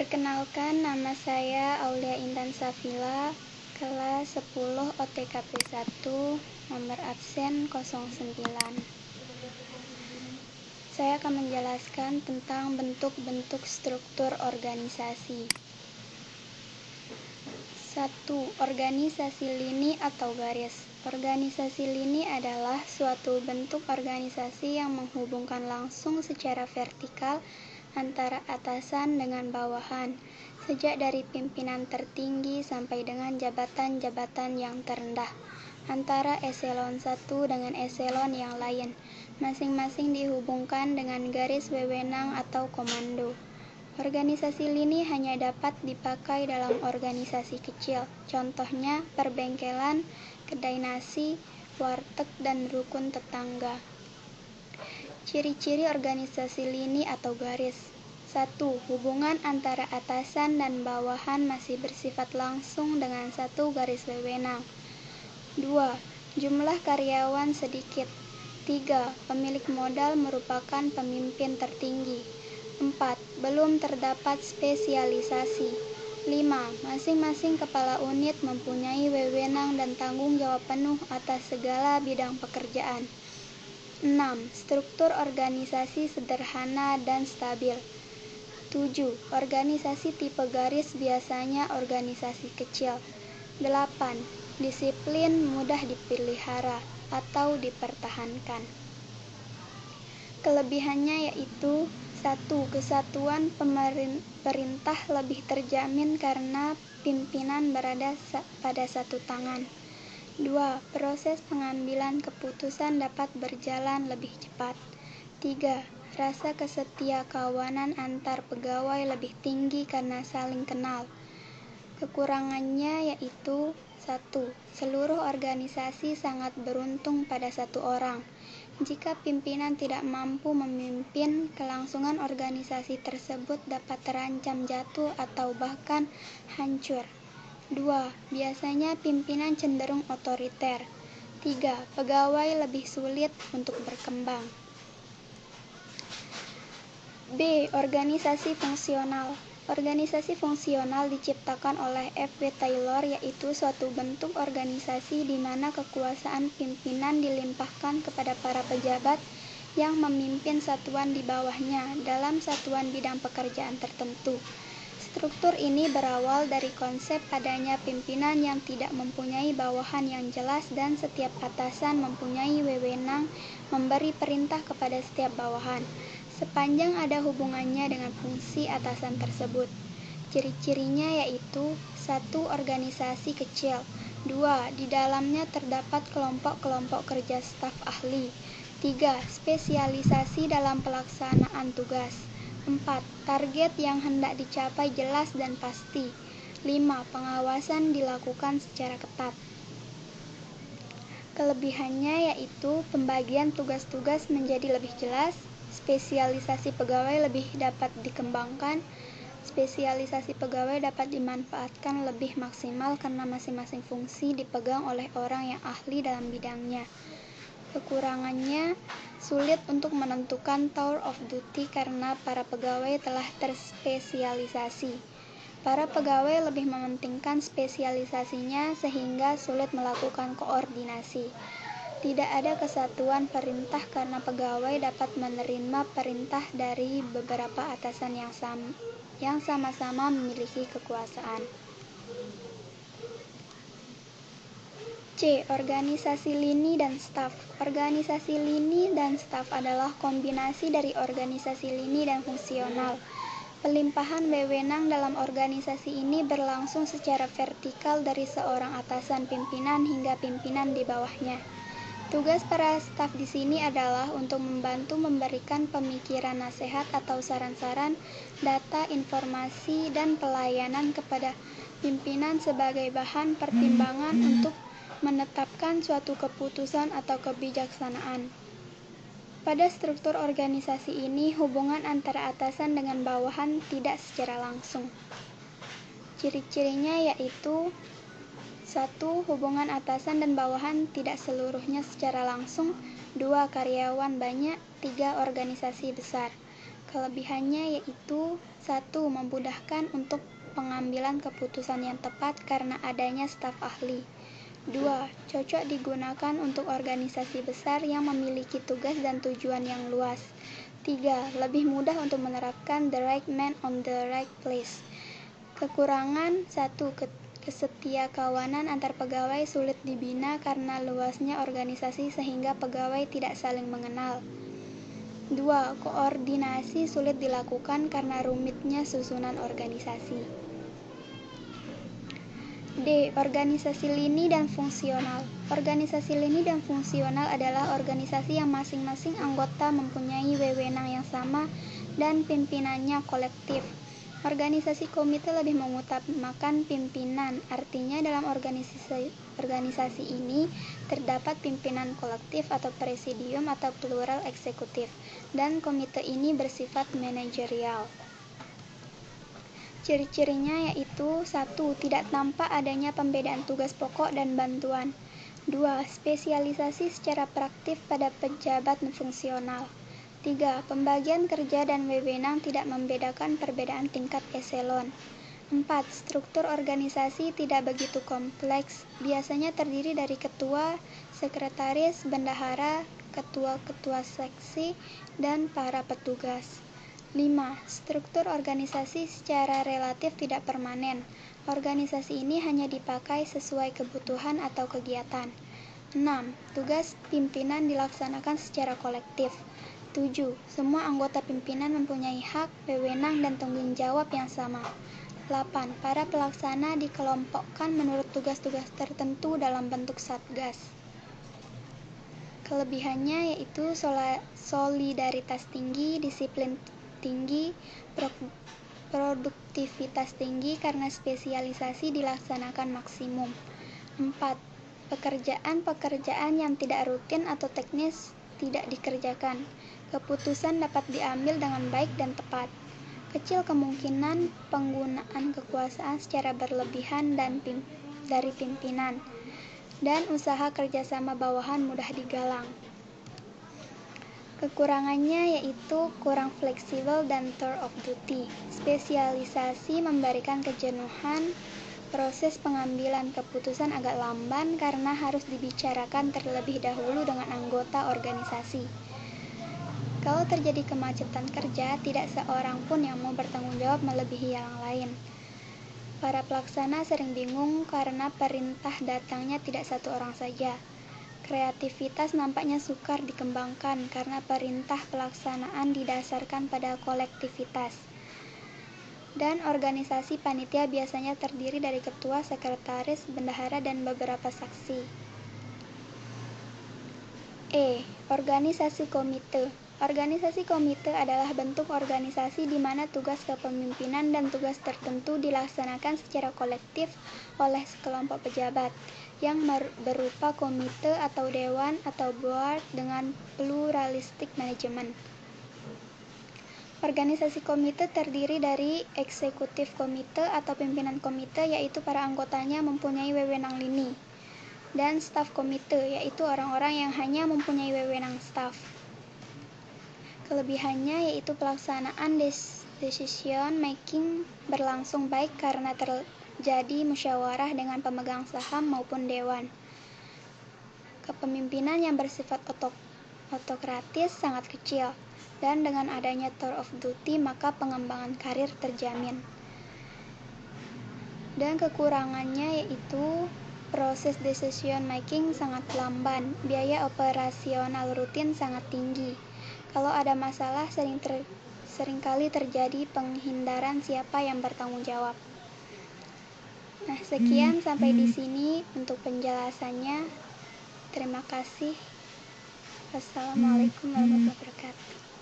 Perkenalkan, nama saya Aulia Intan Safila, kelas 10 OTKP 1, nomor absen 09. Saya akan menjelaskan tentang bentuk-bentuk struktur organisasi. 1. Organisasi lini atau garis. Organisasi lini adalah suatu bentuk organisasi yang menghubungkan langsung secara vertikal antara atasan dengan bawahan, sejak dari pimpinan tertinggi sampai dengan jabatan-jabatan yang terendah, antara eselon 1 dengan eselon yang lain, masing-masing dihubungkan dengan garis wewenang atau komando. Organisasi lini hanya dapat dipakai dalam organisasi kecil, contohnya perbengkelan, kedai nasi, warteg, dan rukun tetangga. Ciri-ciri organisasi lini atau garis. 1. Hubungan antara atasan dan bawahan masih bersifat langsung dengan satu garis wewenang. 2. Jumlah karyawan sedikit. 3. Pemilik modal merupakan pemimpin tertinggi. 4. Belum terdapat spesialisasi. 5. Masing-masing kepala unit mempunyai wewenang dan tanggung jawab penuh atas segala bidang pekerjaan. 6. Struktur organisasi sederhana dan stabil. 7. Organisasi tipe garis biasanya organisasi kecil. 8. Disiplin mudah dipelihara atau dipertahankan. Kelebihannya yaitu 1. Kesatuan pemerintah lebih terjamin karena pimpinan berada pada satu tangan. 2. Proses pengambilan keputusan dapat berjalan lebih cepat. 3. Rasa kesetiakawanan antar pegawai lebih tinggi karena saling kenal. Kekurangannya yaitu 1. Seluruh organisasi sangat beruntung pada satu orang. Jika pimpinan tidak mampu memimpin, kelangsungan organisasi tersebut dapat terancam jatuh atau bahkan hancur. 2. Biasanya pimpinan cenderung otoriter. 3. Pegawai lebih sulit untuk berkembang. B. Organisasi fungsional. Organisasi fungsional diciptakan oleh F.W. Taylor, yaitu suatu bentuk organisasi di mana kekuasaan pimpinan dilimpahkan kepada para pejabat yang memimpin satuan di bawahnya dalam satuan bidang pekerjaan tertentu. Struktur ini berawal dari konsep adanya pimpinan yang tidak mempunyai bawahan yang jelas dan setiap atasan mempunyai wewenang memberi perintah kepada setiap bawahan, sepanjang ada hubungannya dengan fungsi atasan tersebut. Ciri-cirinya yaitu 1. Organisasi kecil. 2. Di dalamnya terdapat kelompok-kelompok kerja staf ahli. 3. Spesialisasi dalam pelaksanaan tugas. 4. Target yang hendak dicapai jelas dan pasti. 5. Pengawasan dilakukan secara ketat. Kelebihannya yaitu pembagian tugas-tugas menjadi lebih jelas, spesialisasi pegawai lebih dapat dikembangkan, spesialisasi pegawai dapat dimanfaatkan lebih maksimal karena masing-masing fungsi dipegang oleh orang yang ahli dalam bidangnya. Kekurangannya, sulit untuk menentukan tour of duty karena para pegawai telah terspesialisasi. Para pegawai lebih mementingkan spesialisasinya sehingga sulit melakukan koordinasi. Tidak ada kesatuan perintah karena pegawai dapat menerima perintah dari beberapa atasan yang sama-sama memiliki kekuasaan. C. Organisasi lini dan staf. Organisasi lini dan staf adalah kombinasi dari organisasi lini dan fungsional. Pelimpahan wewenang dalam organisasi ini berlangsung secara vertikal dari seorang atasan pimpinan hingga pimpinan di bawahnya. Tugas para staf di sini adalah untuk membantu memberikan pemikiran nasihat atau saran-saran, data, informasi, dan pelayanan kepada pimpinan sebagai bahan pertimbangan untuk menetapkan suatu keputusan atau kebijaksanaan. Pada struktur organisasi ini, hubungan antara atasan dengan bawahan tidak secara langsung. Ciri-cirinya yaitu 1. Hubungan atasan dan bawahan tidak seluruhnya secara langsung. 2. Karyawan banyak. 3. Organisasi besar. Kelebihannya yaitu 1. Memudahkan untuk pengambilan keputusan yang tepat karena adanya staf ahli. 2. Cocok digunakan untuk organisasi besar yang memiliki tugas dan tujuan yang luas. 3. Lebih mudah untuk menerapkan the right man on the right place. Kekurangan 1. Kesetiakawanan antar pegawai sulit dibina karena luasnya organisasi sehingga pegawai tidak saling mengenal. 2. Koordinasi sulit dilakukan karena rumitnya susunan organisasi. D. Organisasi lini dan fungsional. Organisasi lini dan fungsional adalah organisasi yang masing-masing anggota mempunyai wewenang yang sama dan pimpinannya kolektif. Organisasi komite lebih mengutamakan pimpinan, artinya dalam organisasi ini terdapat pimpinan kolektif atau presidium atau plural eksekutif, dan komite ini bersifat manajerial. Ciri-cirinya yaitu 1. Tidak tampak adanya pembedaan tugas pokok dan bantuan. 2. Spesialisasi secara praktif pada pejabat fungsional. 3. Pembagian kerja dan wewenang tidak membedakan perbedaan tingkat eselon. 4. Struktur organisasi tidak begitu kompleks, biasanya terdiri dari ketua, sekretaris, bendahara, ketua-ketua seksi, dan para petugas. 5. Struktur organisasi secara relatif tidak permanen. Organisasi ini hanya dipakai sesuai kebutuhan atau kegiatan. 6. Tugas pimpinan dilaksanakan secara kolektif. 7. Semua anggota pimpinan mempunyai hak, wewenang, dan tanggung jawab yang sama. 8. Para pelaksana dikelompokkan menurut tugas-tugas tertentu dalam bentuk satgas. Kelebihannya yaitu solidaritas tinggi, disiplin tinggi, produktivitas tinggi karena spesialisasi dilaksanakan maksimum. 4. Pekerjaan-pekerjaan yang tidak rutin atau teknis tidak dikerjakan. Keputusan dapat diambil dengan baik dan tepat. Kecil kemungkinan penggunaan kekuasaan secara berlebihan dari pimpinan, dan usaha kerjasama bawahan mudah digalang. Kekurangannya yaitu kurang fleksibel dan tour of duty. Spesialisasi memberikan kejenuhan, proses pengambilan keputusan agak lamban karena harus dibicarakan terlebih dahulu dengan anggota organisasi. Kalau terjadi kemacetan kerja, tidak seorang pun yang mau bertanggung jawab melebihi yang lain. Para pelaksana sering bingung karena perintah datangnya tidak satu orang saja. Kreativitas nampaknya sukar dikembangkan karena perintah pelaksanaan didasarkan pada kolektivitas. Dan organisasi panitia biasanya terdiri dari ketua, sekretaris, bendahara, dan beberapa saksi. E. Organisasi komite. Organisasi komite adalah bentuk organisasi di mana tugas kepemimpinan dan tugas tertentu dilaksanakan secara kolektif oleh sekelompok pejabat, yang berupa komite atau dewan atau board dengan pluralistik manajemen. Organisasi komite terdiri dari eksekutif komite atau pimpinan komite, yaitu para anggotanya mempunyai wewenang lini, dan staf komite, yaitu orang-orang yang hanya mempunyai wewenang staf. Kelebihannya yaitu pelaksanaan decision making berlangsung baik karena terjadi musyawarah dengan pemegang saham maupun dewan. Kepemimpinan yang bersifat otokratis sangat kecil, dan dengan adanya tour of duty maka pengembangan karir terjamin. Dan kekurangannya yaitu proses decision making sangat lamban, biaya operasional rutin sangat tinggi. Kalau ada masalah seringkali terjadi penghindaran siapa yang bertanggung jawab. Nah, sekian sampai di sini untuk penjelasannya. Terima kasih. Wassalamualaikum warahmatullahi wabarakatuh.